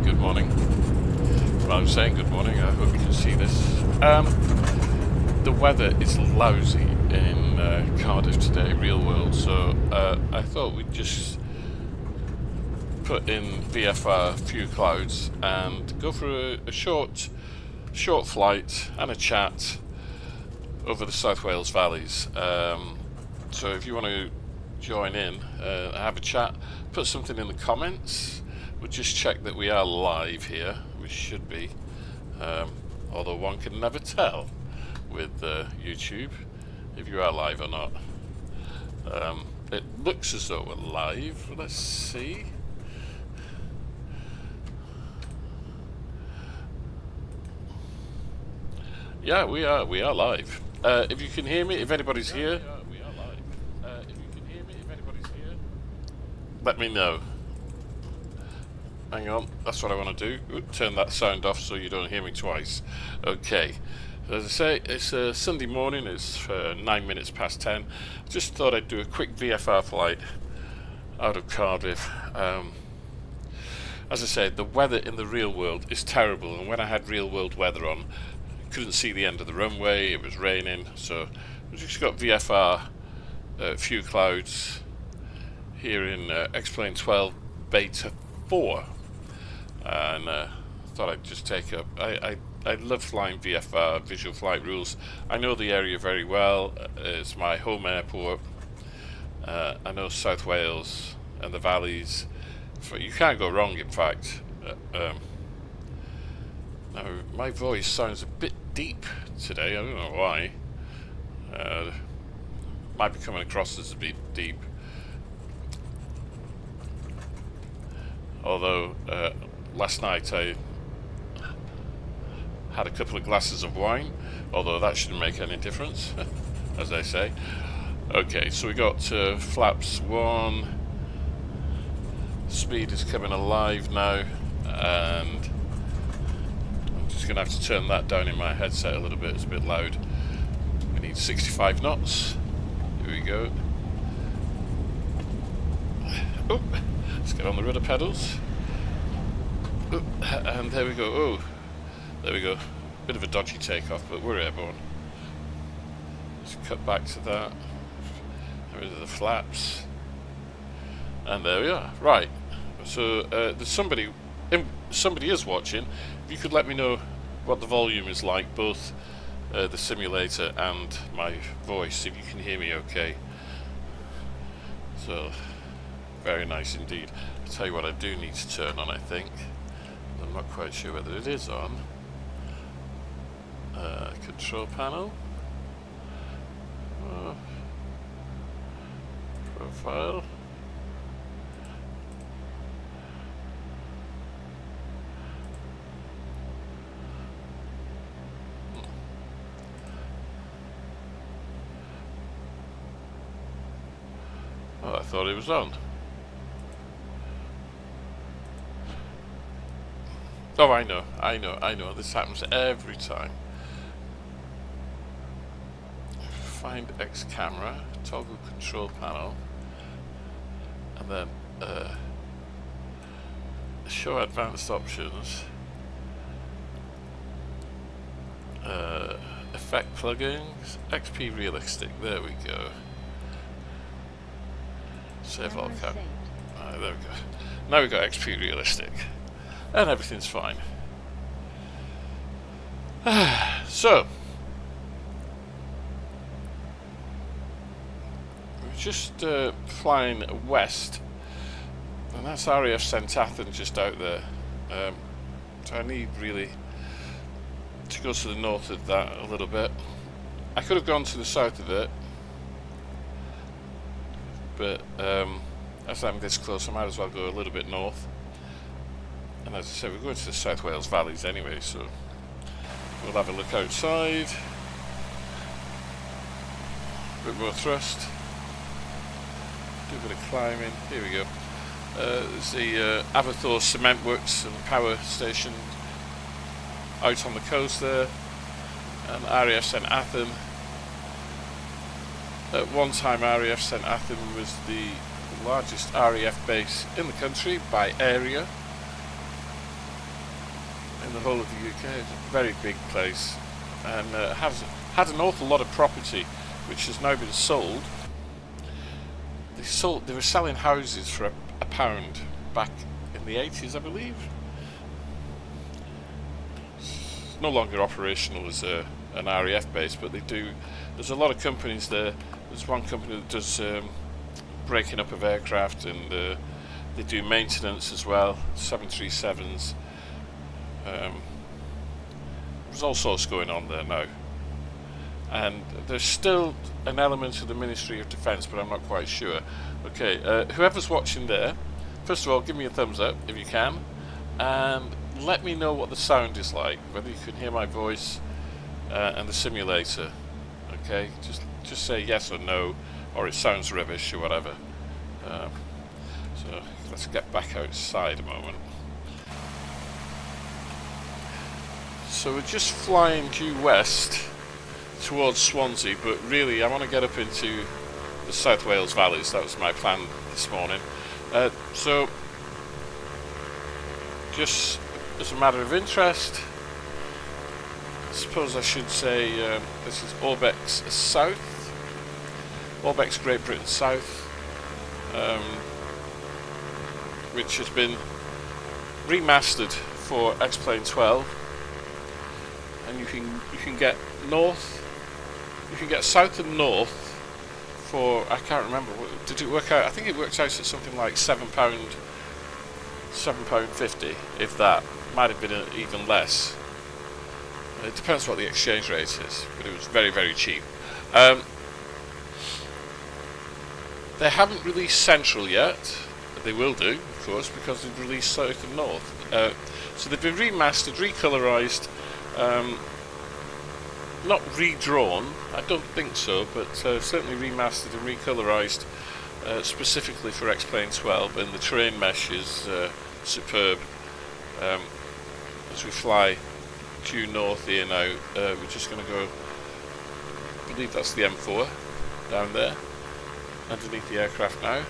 Good morning. Well, I'm saying good morning, I hope you can see this. The weather is lousy in Cardiff today, real world, so I thought we'd just put in VFR few clouds and go for a short flight and a chat over the South Wales valleys. So if you want to join in, have a chat, put something in the comments. We'll just check that we are live here. We should be, although one can never tell with YouTube if you are live or not. It looks as though we're live. Let's see. Yeah, we are live. If you can hear me, if anybody's here, let me know. Hang on, that's what I want to do. Turn that sound off so you don't hear me twice. Okay, as I say, it's a Sunday morning, it's 9 minutes past 10. Just thought I'd do a quick VFR flight out of Cardiff. As I said, the weather in the real world is terrible, and when I had real world weather on, I couldn't see the end of the runway, it was raining, so we've just got VFR, few clouds here in X-Plane 12 Beta 4. And thought I'd just take up. I love flying VFR, visual flight rules. I know the area very well. It's my home airport. I know South Wales and the valleys. You can't go wrong, in fact. Now, my voice sounds a bit deep today. I don't know why. Might be coming across as a bit deep. Although last night I had a couple of glasses of wine, although that shouldn't make any difference, as they say. Okay, so we got flaps 1, speed is coming alive now, and I'm just going to have to turn that down in my headset a little bit, it's a bit loud. We need 65 knots, here we go. Oh, let's get on the rudder pedals. Oh, and there we go. Oh, there we go. Bit of a dodgy takeoff, but we're airborne. Let's cut back to that. Get rid of the flaps. And there we are. Right. So there's somebody is watching. If you could let me know what the volume is like, both the simulator and my voice, if you can hear me okay. So, very nice indeed. I'll tell you what I do need to turn on, I think. I'm not quite sure whether it is on. Control panel. Profile. Oh, I thought it was on. Oh, I know. This happens every time. Find X camera, toggle control panel, and then show advanced options, effect plugins, XP realistic. There we go. Save all cap. There we go. Now we've got XP realistic. And everything's fine. So, we're just flying west, and that's RAF St Athan just out there. So I need really to go to the north of that a little bit. I could have gone to the south of it, but as I'm this close, I might as well go a little bit north. And as I said, we're going to the South Wales valleys anyway, so we'll have a look outside. A bit more thrust. Do a bit of climbing. Here we go. There's the Aberthorpe Cement Works and Power Station out on the coast there. And RAF St Athan. At one time, RAF St Athan was the largest RAF base in the country by area. in the whole of the UK. It's a very big place, and has had an awful lot of property, which has now been sold. They were selling houses for a pound back in the 80s, I believe. It's no longer operational as an RAF base, but they do. There's a lot of companies there. There's one company that does breaking up of aircraft, and they do maintenance as well. 737s. There's all sorts going on there now, and there's still an element of the Ministry of Defence, but I'm not quite sure. Okay, whoever's watching there, first of all, give me a thumbs up if you can, and let me know what the sound is like, whether you can hear my voice and the simulator. Okay, just say yes or no, or it sounds rubbish or whatever. So let's get back outside a moment. So we're just flying due west towards Swansea, but really I want to get up into the South Wales valleys. That was my plan this morning. So just as a matter of interest, I suppose I should say this is Orbex South, Orbex Great Britain South, which has been remastered for X-Plane 12, and you can get north, you can get south and north for, I can't remember, did it work out? I think it works out at something like £7.50, if that. Might have been even less. It depends what the exchange rate is, but it was very, very cheap. They haven't released Central yet. They will do, of course, because they've released South and North. So they've been remastered, recolorized, not redrawn, I don't think so, but certainly remastered and recolorized specifically for X-Plane 12, and the terrain mesh is superb. As we fly due north here now, we're just going to go, I believe that's the M4 down there, underneath the aircraft now.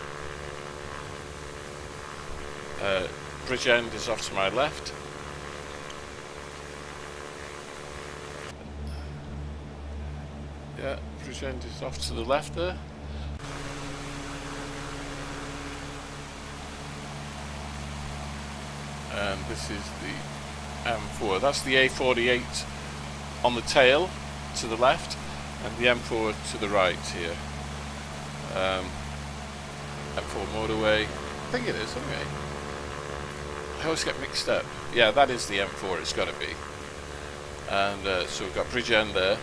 Bridge end is off to my left. Yeah, bridge end is off to the left there. And this is the M4. That's the A48 on the tail to the left, and the M4 to the right here. M4 motorway. I think it is, anyway. I always get mixed up. Yeah, that is the M4, it's got to be. And so we've got bridge end there.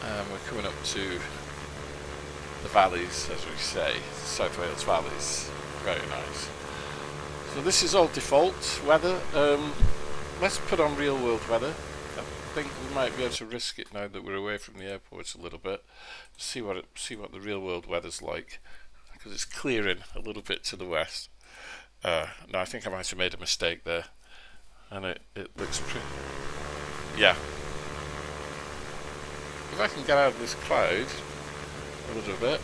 And we're coming up to the valleys, as we say, South Wales valleys. Very nice. So this is all default weather. Let's put on real world weather. I think we might be able to risk it now that we're away from the airports a little bit. See what the real world weather's like, because it's clearing a little bit to the west. No, I think I might have made a mistake there, and it looks pretty. Yeah. If I can get out of this cloud a little bit.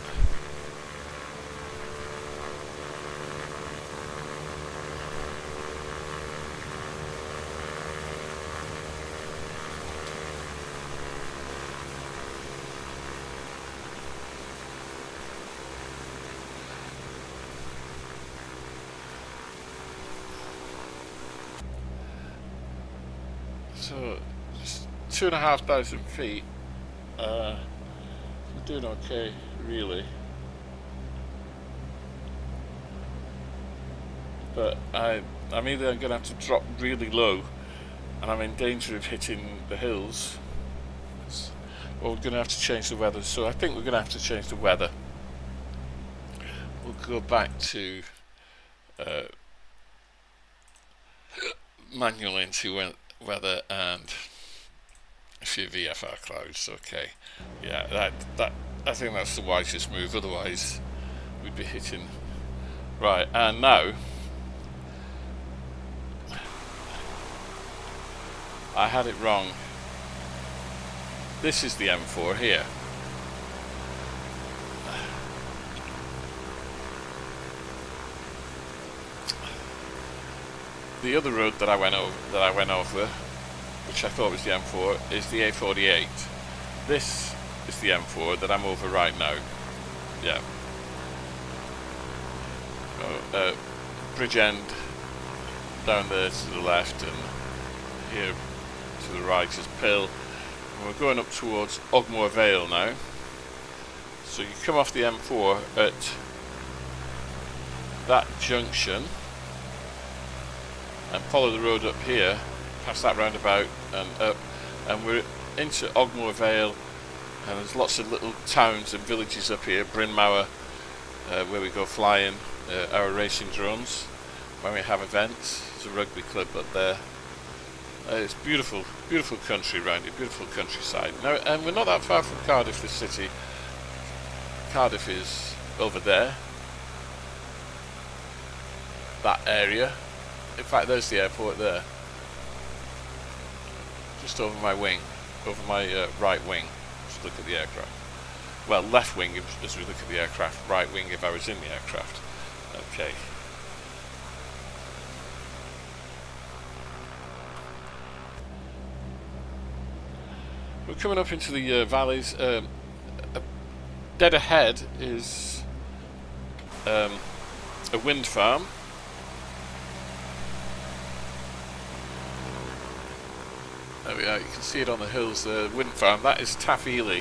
So, just 2,500 feet. We're doing okay, really. But I'm either going to have to drop really low, and I'm in danger of hitting the hills, or we're going to have to change the weather. So I think we're going to have to change the weather. We'll go back to manual into weather and a few VFR clouds. Okay, yeah, that I think that's the wisest move. Otherwise, we'd be hitting. Right, and now I had it wrong. This is the M4 here. the other road that I went over, which I thought was the M4, is the A48. This is the M4 that I'm over right now. Yeah. Bridge end down there to the left, and here to the right is Pill. And we're going up towards Ogmore Vale now. So you come off the M4 at that junction and follow the road up here, past that roundabout and up, and we're into Ogmore Vale, and there's lots of little towns and villages up here. Bryn Mawr, where we go flying our racing drones when we have events. There's a rugby club up there. It's beautiful, beautiful country around here, beautiful countryside. Now, and we're not that far from Cardiff, the city. Cardiff is over there, that area. In fact, there's the airport there, just over my wing, over my right wing. Just look at the aircraft. Well, left wing as we look at the aircraft, right wing if I was in the aircraft. Okay. We're coming up into the valleys. Dead ahead is a wind farm. There we are, you can see it on the hills, the wind farm. That is Taff Ely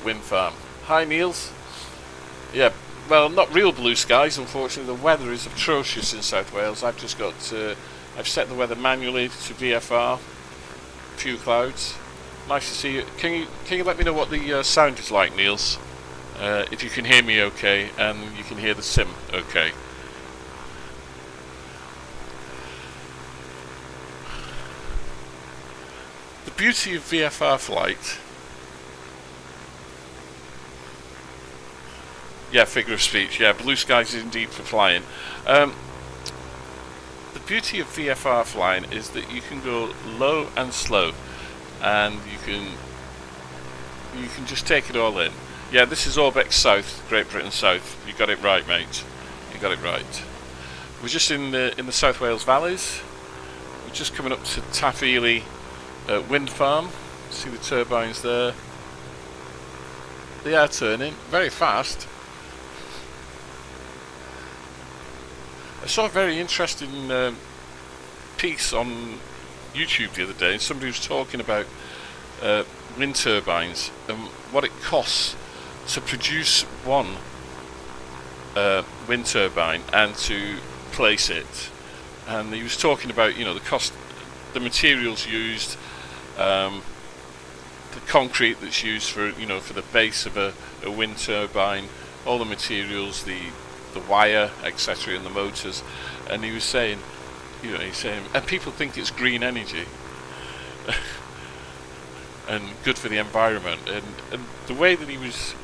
wind farm. Hi Niels. Yeah, well, not real blue skies, unfortunately. The weather is atrocious in South Wales. I've just got I've set the weather manually to VFR. Few clouds. Nice to see you. Can you let me know what the sound is like, Niels? If you can hear me okay, and you can hear the sim okay. The beauty of VFR flight. Yeah, figure of speech. Yeah, blue skies is indeed for flying. The beauty of VFR flying is that you can go low and slow, and you can just take it all in. Yeah, this is Orbeck South, Great Britain South. You got it right, mate. You got it right. We're just in the South Wales valleys. We're just coming up to Taff Ely wind farm. See the turbines there. They are turning very fast. I saw a very interesting piece on YouTube the other day, and somebody was talking about wind turbines and what it costs to produce one wind turbine and to place it. And he was talking about, the cost, the materials used, the concrete that's used for for the base of a wind turbine, all the materials, the wire, etc., and the motors. And he was saying, and people think it's green energy and good for the environment, and the way that he was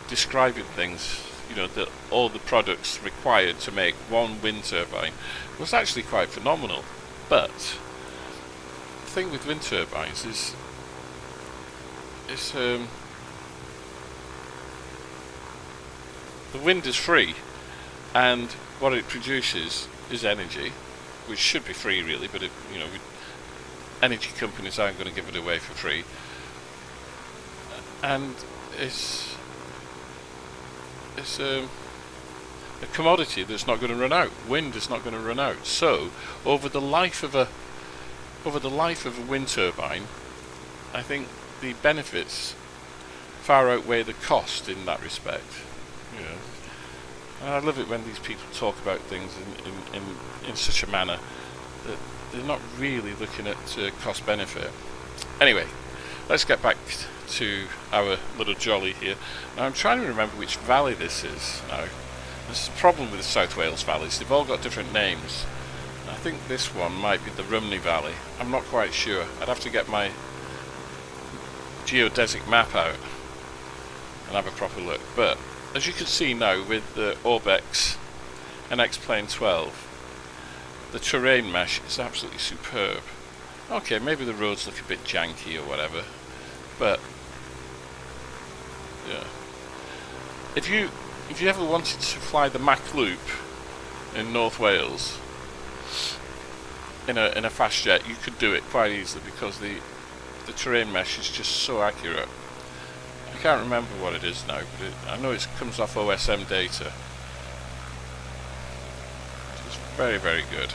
describing things, all the products required to make one wind turbine was actually quite phenomenal. But the thing with wind turbines is the wind is free, and what it produces is energy, which should be free really, but energy companies aren't going to give it away for free, and it's a commodity that's not going to run out. Wind is not going to run out. So over the life of a wind turbine, I think the benefits far outweigh the cost in that respect. And I love it when these people talk about things in such a manner that they're not really looking at cost benefit. Anyway, let's get back to our little jolly here. Now I'm trying to remember which valley this is now. This is a problem with the South Wales valleys. They've all got different names. I think this one might be the Rumney Valley. I'm not quite sure. I'd have to get my geodesic map out and have a proper look. But as you can see now with the Orbex and X-Plane 12, the terrain mesh is absolutely superb. Okay, maybe the roads look a bit janky or whatever, but yeah. If you ever wanted to fly the Mac Loop in North Wales, in a fast jet, you could do it quite easily because the terrain mesh is just so accurate. I can't remember what it is now, but I know it comes off OSM data. It's very, very good.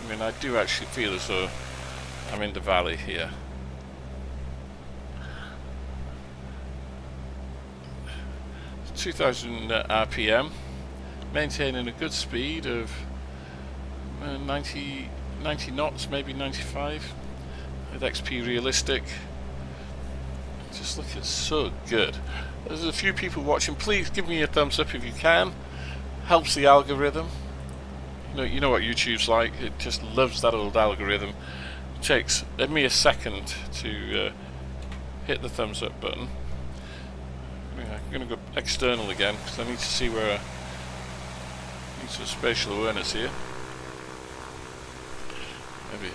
I mean, I do actually feel as though I'm in the valley here. It's 2000 RPM, maintaining a good speed of 90 knots, maybe 95, with XP realistic. Just looking so good. There's a few people watching. Please give me a thumbs up if you can. Helps the algorithm. You know what YouTube's like. It just loves that old algorithm. It takes me a second to hit the thumbs up button. I'm going to go external again because I need to see where I need some spatial awareness here. Maybe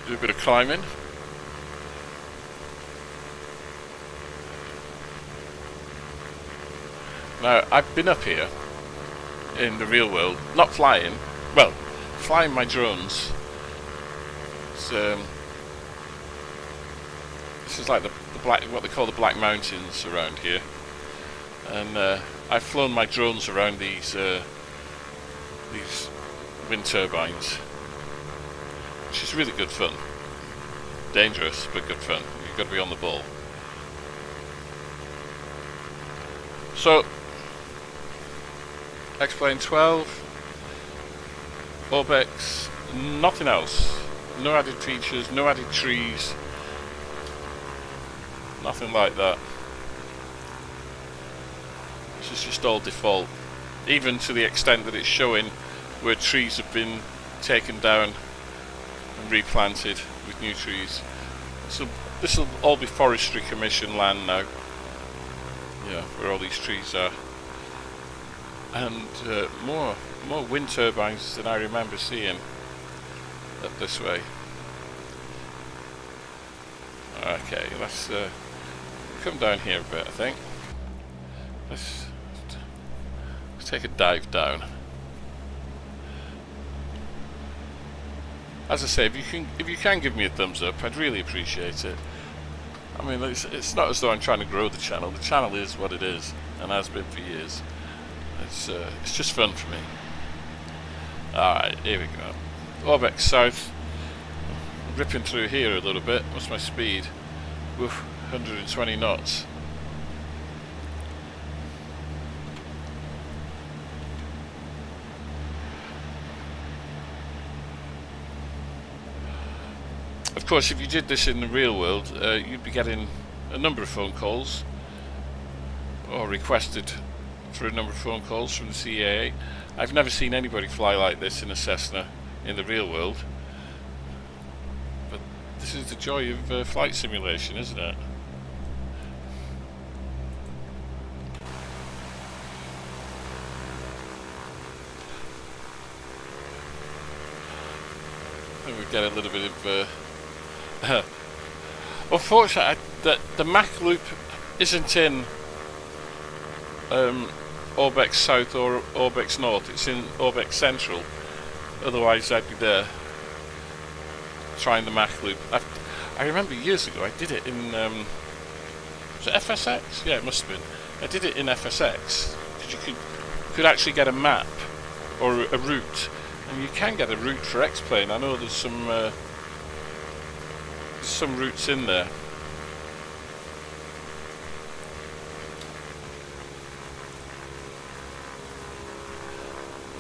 do a bit of climbing. Now, I've been up here in the real world, not flying, well, flying my drones. This is like the black, what they call the Black Mountains around here, and I've flown my drones around these wind turbines, which is really good fun. Dangerous, but good fun. You've got to be on the ball. So, X-Plane 12, Orbex, nothing else. No added features, no added trees, nothing like that. This is just all default, even to the extent that it's showing where trees have been taken down and replanted with new trees. So this will all be Forestry Commission land now. Yeah, where all these trees are. And more wind turbines than I remember seeing up this way. Okay, let's come down here a bit, I think. Let's take a dive down. As I say, if you can give me a thumbs up, I'd really appreciate it. I mean, it's not as though I'm trying to grow the channel. The channel is what it is, and has been for years. It's just fun for me. Alright, here we go. Orbex South. Ripping through here a little bit. What's my speed? Woof, 120 knots. Of course, if you did this in the real world, you'd be getting a number of phone calls, or requested for a number of phone calls from the CAA. I've never seen anybody fly like this in a Cessna in the real world, but this is the joy of flight simulation, isn't it? And we get a little bit of unfortunately, the Mach loop isn't in Orbex South or Orbex North. It's in Orbex Central. Otherwise I'd be there trying the Mach loop. I remember years ago I did it in was it FSX? Yeah, it must have been. I did it in FSX because you could actually get a map or a route, and you can get a route for X-Plane. I know there's some routes in there.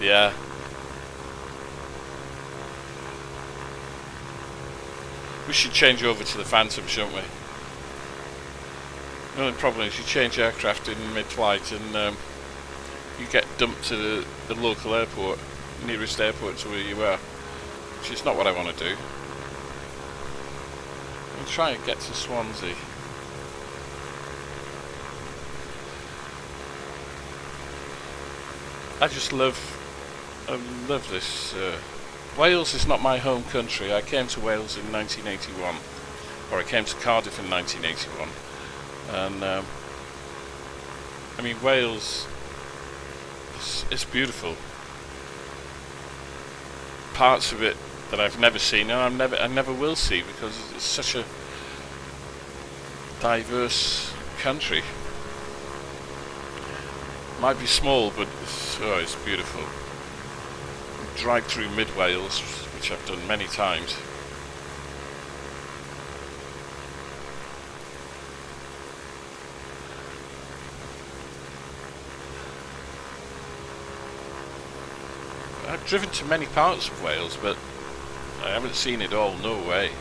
Yeah. We should change over to the Phantom, shouldn't we? The only problem is you change aircraft in mid-flight and you get dumped to the local airport, nearest airport to where you are, which is not what I want to do. I'll try and get to Swansea. I love this. Wales is not my home country. I came to Wales in 1981, or I came to Cardiff in 1981, and I mean Wales. It's beautiful. parts of it that I've never seen, and I never will see, because it's such a diverse country. Might be small, but it's beautiful. Drive through mid Wales, which I've done many times. I've driven to many parts of Wales, but I haven't seen it all, no way.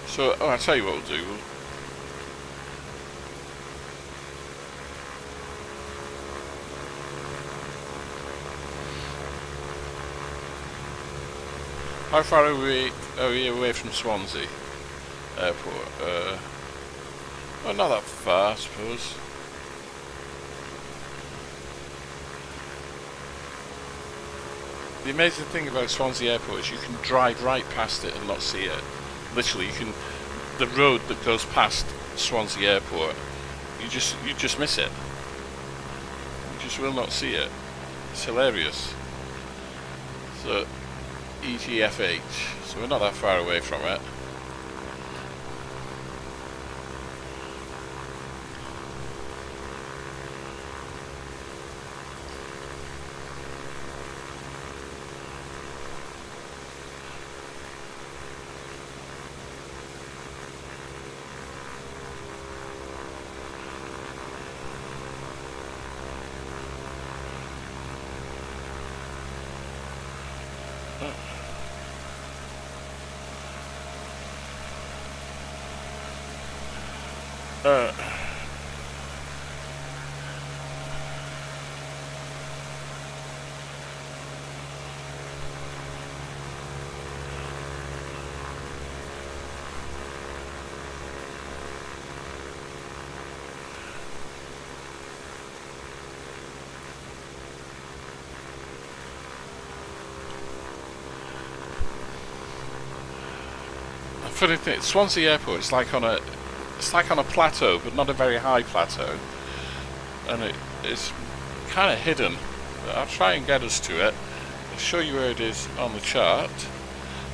So, I'll tell you what we'll do. How far are we away from Swansea Airport? Well, not that far, I suppose. The amazing thing about Swansea Airport is you can drive right past it and not see it. Literally, the road that goes past Swansea Airport, you just miss it. You just will not see it. It's hilarious. So, EGFH. So we're not that far away from it. Funny thing, Swansea Airport is like on a plateau, but not a very high plateau, and it's kind of hidden. But I'll try and get us to it. I'll show you where it is on the chart.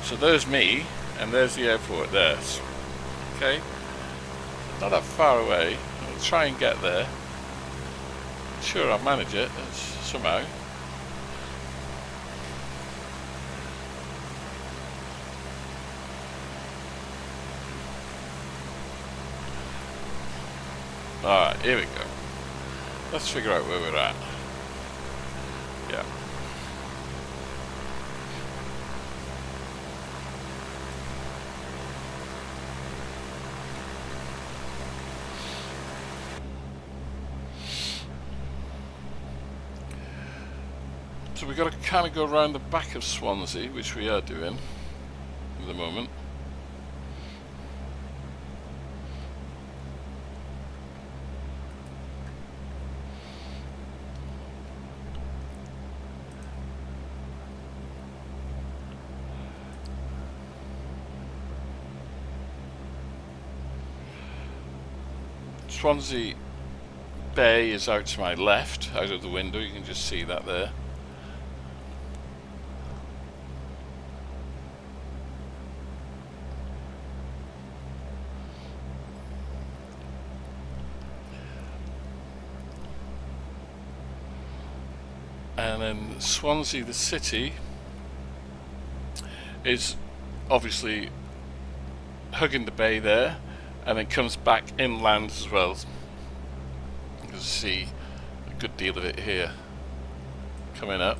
So there's me, and there's the airport there. Okay, not that far away. I'll try and get there. Sure, I'll manage it somehow. Alright, here we go. Let's figure out where we're at. Yeah. So we've got to kind of go around the back of Swansea, which we are doing at the moment. Swansea Bay is out to my left, out of the window. You can just see that there. And then Swansea, the city, is obviously hugging the bay there, and then comes back inland as well. You can see a good deal of it here coming up.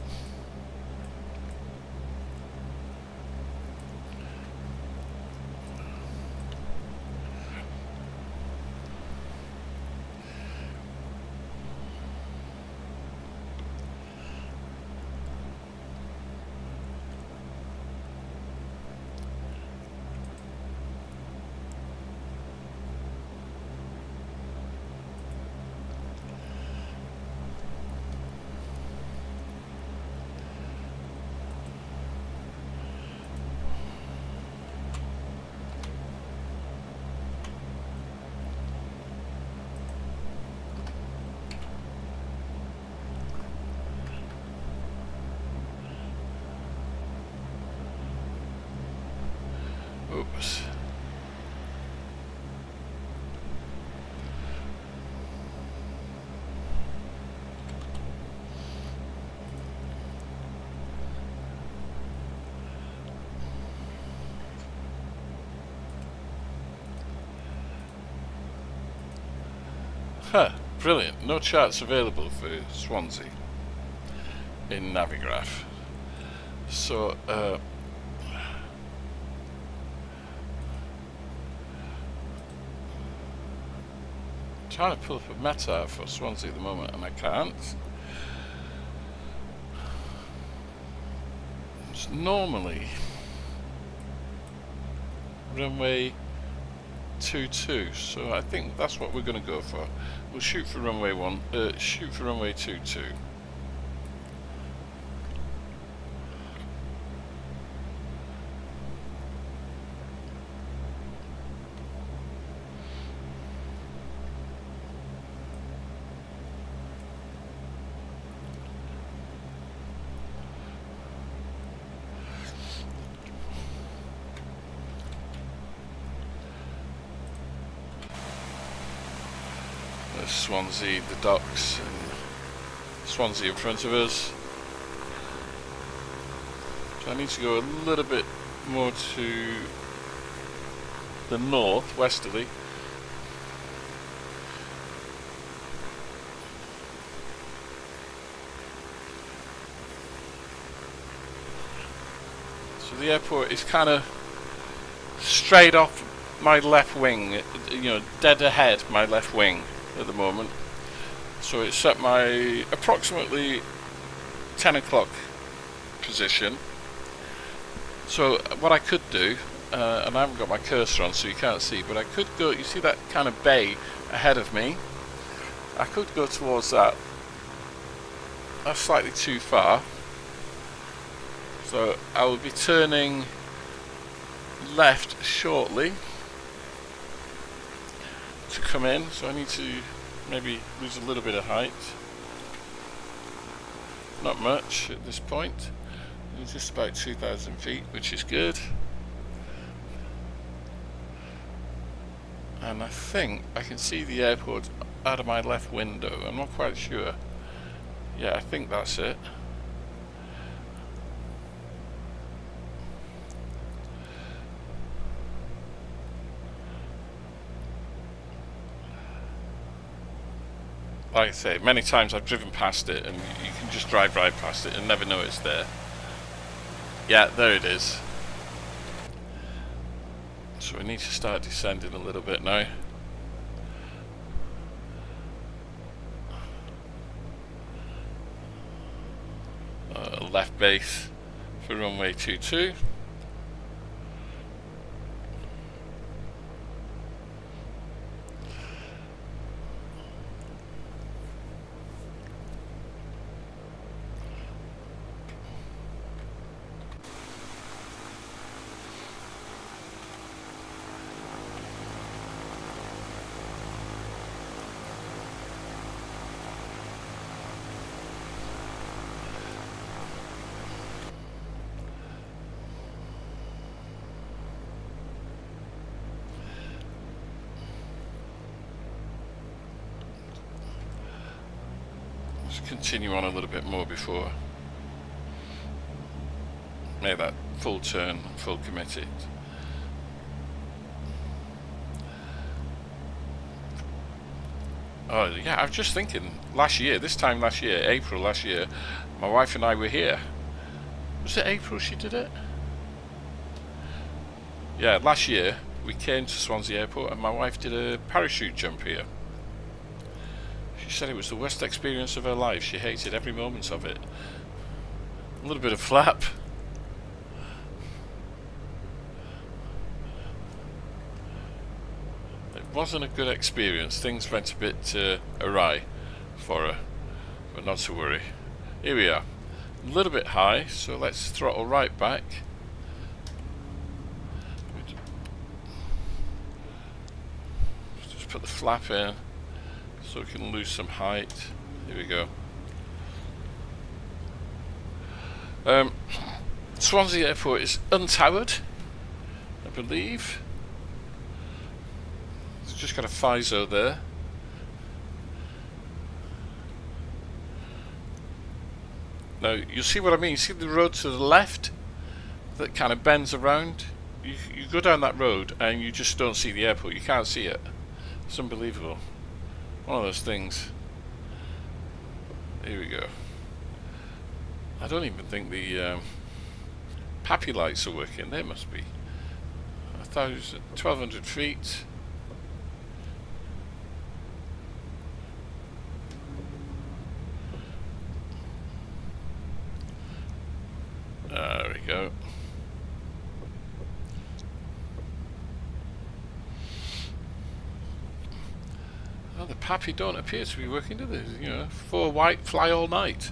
goes. Huh, brilliant. No charts available for Swansea in Navigraph. So, trying to pull up a meta for Swansea at the moment, and I can't. It's normally runway 22, so I think that's what we're going to go for. We'll shoot for runway 22. There's Swansea, the docks, and Swansea in front of us. So I need to go a little bit more to the north, westerly. So the airport is kind of straight off my left wing, you know, dead ahead my left wing at the moment. So it's at my approximately 10 o'clock position. So what I could do, and I haven't got my cursor on so you can't see, but I could go, you see that kind of bay ahead of me? I could go towards that. That's slightly too far. So I will be turning left shortly to come in, so I need to maybe lose a little bit of height. Not much at this point. It's just about 2,000 feet, which is good. And I think I can see the airport out of my left window. I'm not quite sure. Yeah, I think that's it. Like I say, many times I've driven past it and you can just drive right past it and never know it's there. Yeah, there it is. So we need to start descending a little bit now. Left base for runway 22. Continue on a little bit more before make that full turn, full committed. Oh yeah, I was just thinking this time last year, April last year, my wife and I were here. Was it April she did it? Yeah, last year we came to Swansea Airport and my wife did a parachute jump here. She said it was the worst experience of her life. She hated every moment of it. A little bit of flap. It wasn't a good experience. Things went a bit awry for her, but not to worry. Here we are. A little bit high, so let's throttle right back. Just put the flap in so we can lose some height. Here we go. Swansea Airport is untowered. believe. It's just got a FISO there. Now, you see what I mean? You see the road to the left that kind of bends around? You go down that road and you just don't see the airport. You can't see it. It's unbelievable. One of those things. Here we go. I don't even think the PAPI lights are working. They must be. 1,200 feet. There we go. Well, the PAPI don't appear to be working, do they? You know, 4 white, fly all night.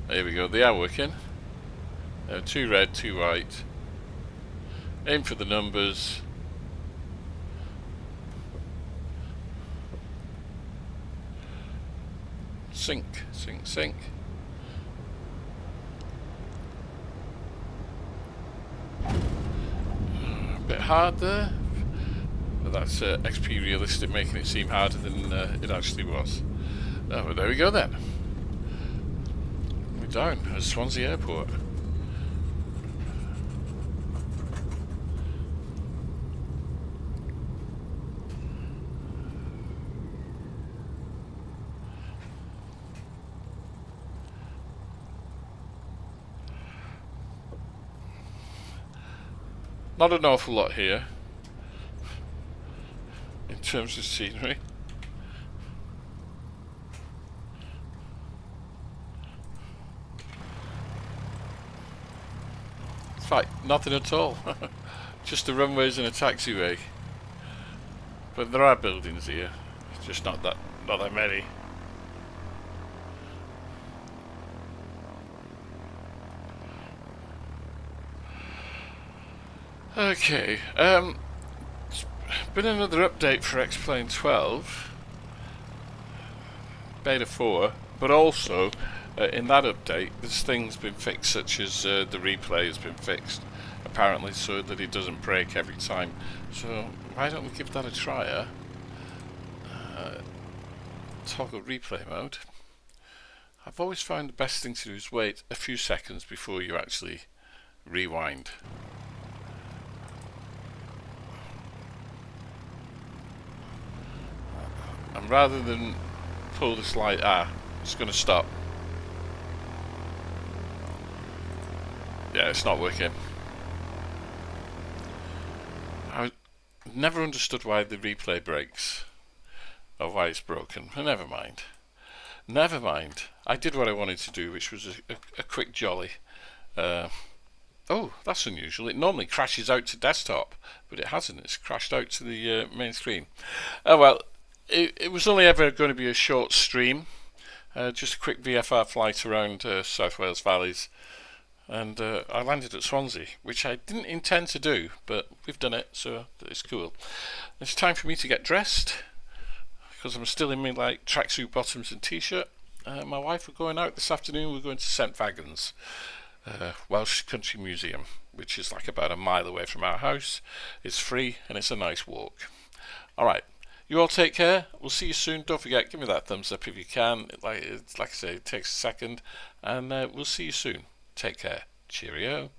There we go, they are working. 2 red, 2 white. Aim for the numbers. Sink, sink, sink. A bit hard there. But that's XP Realistic making it seem harder than it actually was. Oh, well, there we go then. We're down at Swansea Airport. Not an awful lot here in terms of scenery. In fact, nothing at all. Just the runways and a taxiway. But there are buildings here. It's just not that many. Okay, it's been another update for X-Plane 12, Beta 4, but also in that update there's things been fixed, such as the replay has been fixed, apparently, so that it doesn't break every time. So why don't we give that a try? Toggle replay mode. I've always found the best thing to do is wait a few seconds before you actually rewind. And rather than pull the slide, it's going to stop. Yeah, it's not working. I never understood why the replay breaks, or why it's broken. But never mind. Never mind. I did what I wanted to do, which was a quick jolly. Oh, that's unusual. It normally crashes out to desktop, but it hasn't. It's crashed out to the main screen. Oh well. It was only ever going to be a short stream, just a quick VFR flight around South Wales valleys, and I landed at Swansea, which I didn't intend to do, but we've done it, so it's cool. It's time for me to get dressed, because I'm still in my tracksuit bottoms and t-shirt. My wife are going out this afternoon. We're going to St Fagans, Welsh Country Museum, which is like about a mile away from our house. It's free and it's a nice walk. Alright. You all take care. We'll see you soon. Don't forget, give me that thumbs up if you can. Like I say, it takes a second. And we'll see you soon. Take care. Cheerio.